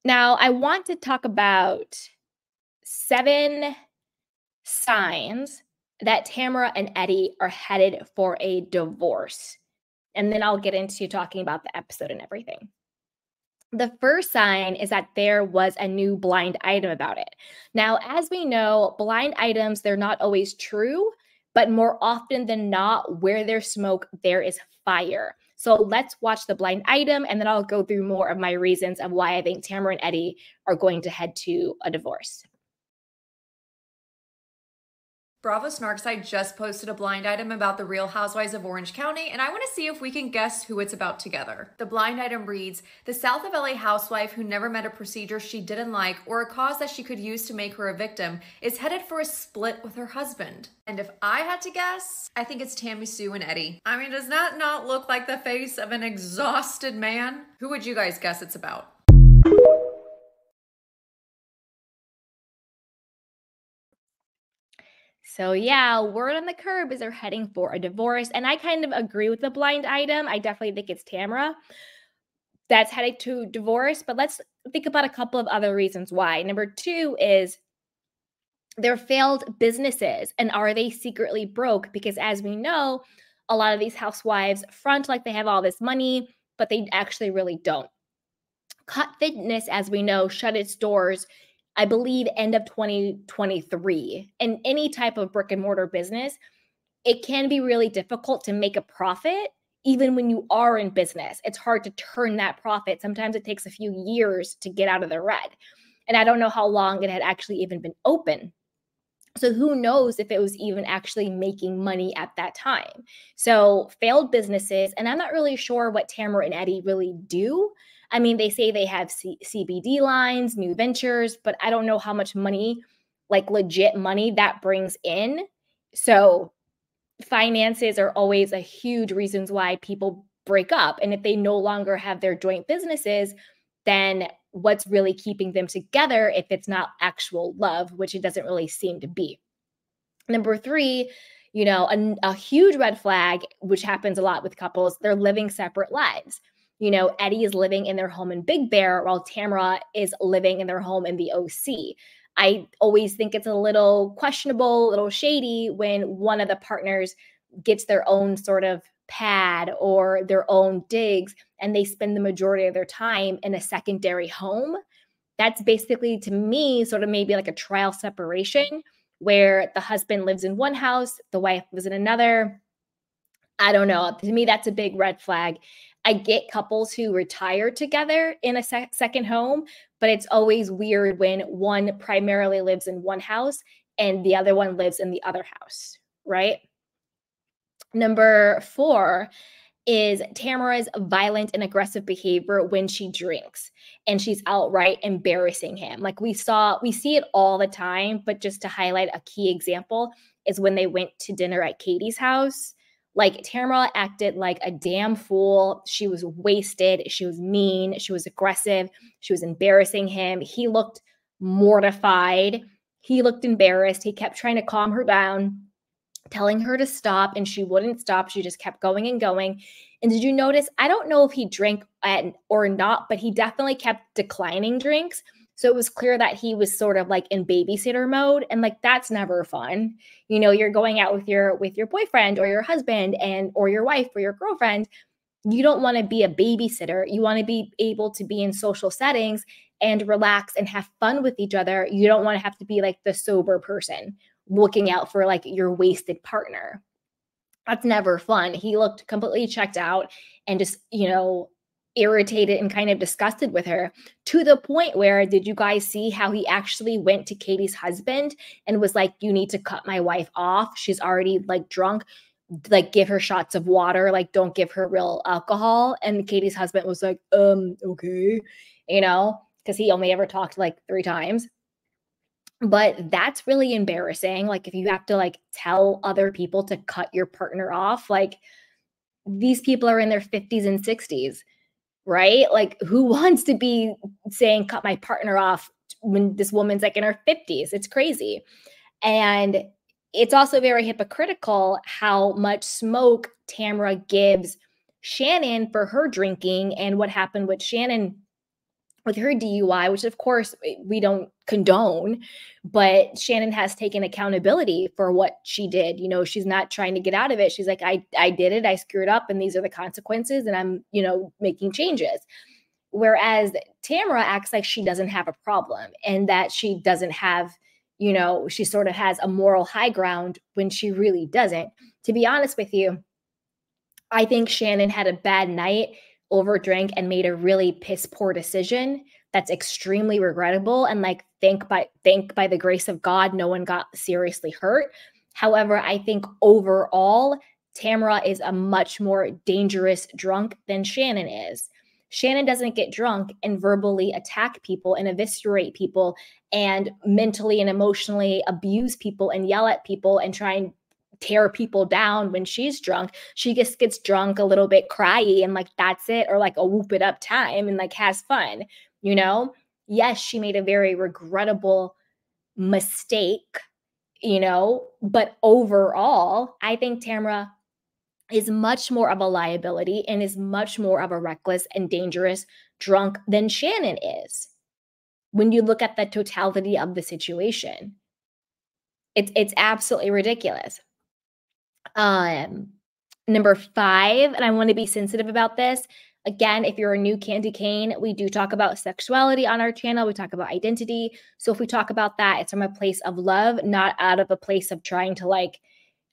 Now, I want to talk about 7 signs that Tamra and Eddie are headed for a divorce. And then I'll get into talking about the episode and everything. The first sign is that there was a new blind item about it. Now, as we know, blind items, they're not always true, but more often than not, where there's smoke, there is fire. So let's watch the blind item, and then I'll go through more of my reasons of why I think Tamara and Eddie are going to head to a divorce. Bravo Snarkside just posted a blind item about the Real Housewives of Orange County, and I want to see if we can guess who it's about together. The blind item reads, the South of LA housewife who never met a procedure she didn't like or a cause that she could use to make her a victim is headed for a split with her husband. And if I had to guess, I think it's Tammy Sue and Eddie. I mean, does that not look like the face of an exhausted man? Who would you guys guess it's about? So yeah, word on the curb is they're heading for a divorce. And I kind of agree with the blind item. I definitely think it's Tamra that's headed to divorce. But let's think about a couple of other reasons why. Number 2 is they're failed businesses. And are they secretly broke? Because as we know, a lot of these housewives front like they have all this money, but they actually really don't. Cut Fitness, as we know, shut its doors, I believe, end of 2023. And any type of brick and mortar business, it can be really difficult to make a profit even when you are in business. It's hard to turn that profit. Sometimes it takes a few years to get out of the red. And I don't know how long it had actually even been open. So who knows if it was even actually making money at that time. So failed businesses, and I'm not really sure what Tamara and Eddie really do. I mean, they say they have CBD lines, new ventures, but I don't know how much money, like legit money, that brings in. So finances are always a huge reasons why people break up. And if they no longer have their joint businesses, then what's really keeping them together if it's not actual love, which it doesn't really seem to be. Number 3, a huge red flag, which happens a lot with couples, they're living separate lives. Eddie is living in their home in Big Bear while Tamra is living in their home in the OC. I always think it's a little questionable, a little shady when one of the partners gets their own sort of pad or their own digs and they spend the majority of their time in a secondary home. That's basically, to me, sort of maybe like a trial separation where the husband lives in one house, the wife lives in another. I don't know. To me, that's a big red flag. I get couples who retire together in a second home, but it's always weird when one primarily lives in one house and the other one lives in the other house, right? Number 4 is Tamara's violent and aggressive behavior when she drinks and she's outright embarrassing him. Like we see it all the time, but just to highlight a key example is when they went to dinner at Katie's house. Like Tamara acted like a damn fool. She was wasted. She was mean. She was aggressive. She was embarrassing him. He looked mortified. He looked embarrassed. He kept trying to calm her down, telling her to stop, and she wouldn't stop. She just kept going and going. And did you notice? I don't know if he drank or not, but he definitely kept declining drinks. So it was clear that he was sort of like in babysitter mode. And like, that's never fun. You're going out with your boyfriend or your husband or your wife or your girlfriend. You don't want to be a babysitter. You want to be able to be in social settings and relax and have fun with each other. You don't want to have to be like the sober person looking out for like your wasted partner. That's never fun. He looked completely checked out and just, irritated and kind of disgusted with her, to the point where, did you guys see how he actually went to Katie's husband and was like, you need to cut my wife off. She's already like drunk. Like, give her shots of water. Like, don't give her real alcohol. And Katie's husband was like, okay, because he only ever talked like 3 times. But that's really embarrassing. Like, if you have to like tell other people to cut your partner off, like these people are in their 50s and 60s, right? Like, who wants to be saying cut my partner off when this woman's like in her 50s? It's crazy. And it's also very hypocritical how much smoke Tamra gives Shannon for her drinking and what happened with Shannon with her DUI, which of course we don't condone, but Shannon has taken accountability for what she did. You know, she's not trying to get out of it. She's like, I did it, I screwed up, and these are the consequences, and I'm, you know, making changes. Whereas Tamra acts like she doesn't have a problem and that she doesn't have, you know, she sort of has a moral high ground when she really doesn't. To be honest with you, I think Shannon had a bad night, overdrank, and made a really piss poor decision that's extremely regrettable. And like, thank by the grace of God, no one got seriously hurt. However, I think overall, Tamra is a much more dangerous drunk than Shannon is. Shannon doesn't get drunk and verbally attack people and eviscerate people and mentally and emotionally abuse people and yell at people and try and tear people down when she's drunk. She just gets drunk, a little bit cryy, and like that's it, or like a whoop it up time and like has fun, you know? Yes, she made a very regrettable mistake, you know, but overall, I think Tamra is much more of a liability and is much more of a reckless and dangerous drunk than Shannon is. When you look at the totality of the situation, it's absolutely ridiculous. Um, Number 5, and I want to be sensitive about this. Again, if you're a new candy cane, we do talk about sexuality on our channel. We talk about identity. So if we talk about that, it's from a place of love, not out of a place of trying to like,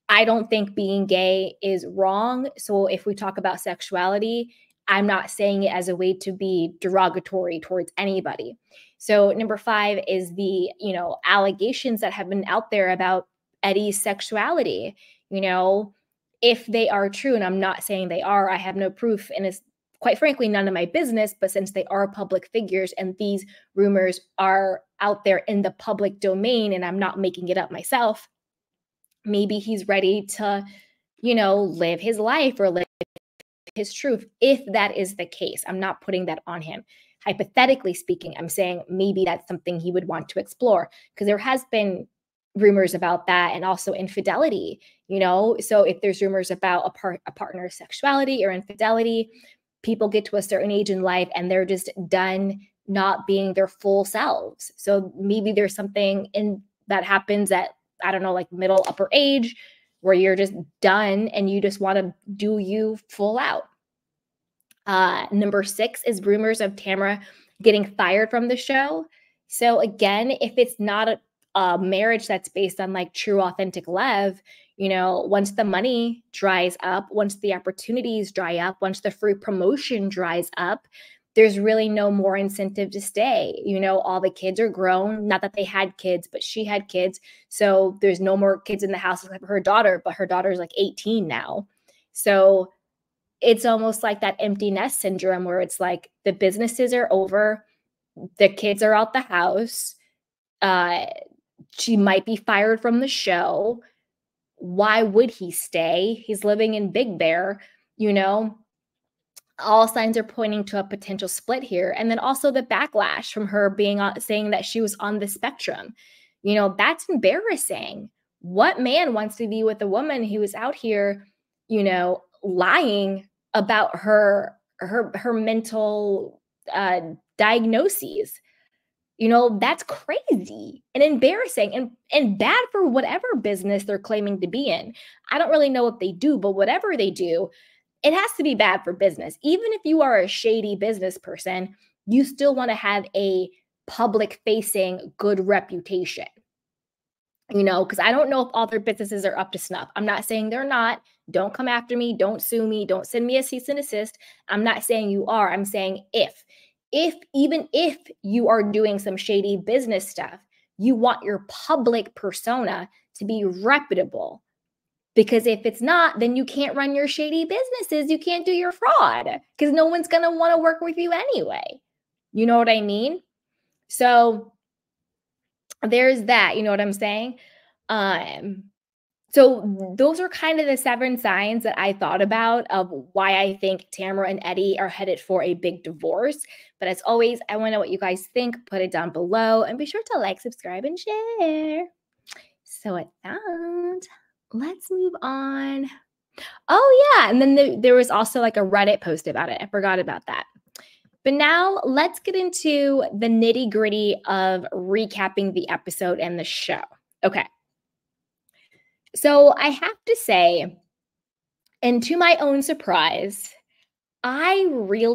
I don't think being gay is wrong. So if we talk about sexuality, I'm not saying it as a way to be derogatory towards anybody. So number 5 is the, you know, allegations that have been out there about Eddie's sexuality. You know, if they are true, and I'm not saying they are, I have no proof, and it's quite frankly none of my business, but since they are public figures and these rumors are out there in the public domain and I'm not making it up myself, maybe he's ready to, you know, live his life or live his truth. If that is the case, I'm not putting that on him. Hypothetically speaking, I'm saying maybe that's something he would want to explore, because there has been rumors about that, and also infidelity, you know? So if there's rumors about a partner's sexuality or infidelity, people get to a certain age in life and they're just done not being their full selves. So maybe there's something in that happens at, I don't know, like middle upper age, where you're just done and you just want to do you full out. Number 6 is rumors of Tamra getting fired from the show. So again, if it's not a marriage that's based on like true, authentic love, you know, once the money dries up, once the opportunities dry up, once the free promotion dries up, there's really no more incentive to stay. You know, all the kids are grown. Not that they had kids, but she had kids. So there's no more kids in the house except for her daughter, but her daughter's like 18 now. So it's almost like that empty nest syndrome where it's like the businesses are over, the kids are out the house, uh, she might be fired from the show. Why would he stay? He's living in Big Bear, you know? All signs are pointing to a potential split here. And then also the backlash from her being saying that she was on the spectrum. You know, that's embarrassing. What man wants to be with a woman who is out here, you know, lying about her mental diagnoses? You know, that's crazy and embarrassing and bad for whatever business they're claiming to be in. I don't really know what they do, but whatever they do, it has to be bad for business. Even if you are a shady business person, you still want to have a public facing good reputation. You know, because I don't know if all their businesses are up to snuff. I'm not saying they're not. Don't come after me. Don't sue me. Don't send me a cease and desist. I'm not saying you are. I'm saying even if you are doing some shady business stuff, you want your public persona to be reputable. Because if it's not, then you can't run your shady businesses. You can't do your fraud because no one's going to want to work with you anyway. You know what I mean? So there's that. You know what I'm saying? So those are kind of the 7 signs that I thought about of why I think Tamra and Eddie are headed for a big divorce. But as always, I want to know what you guys think. Put it down below and be sure to like, subscribe, and share. So with that, let's move on. Oh, yeah. And then there was also like a Reddit post about it. I forgot about that. But now let's get into the nitty gritty of recapping the episode and the show. Okay. So I have to say, and to my own surprise, I really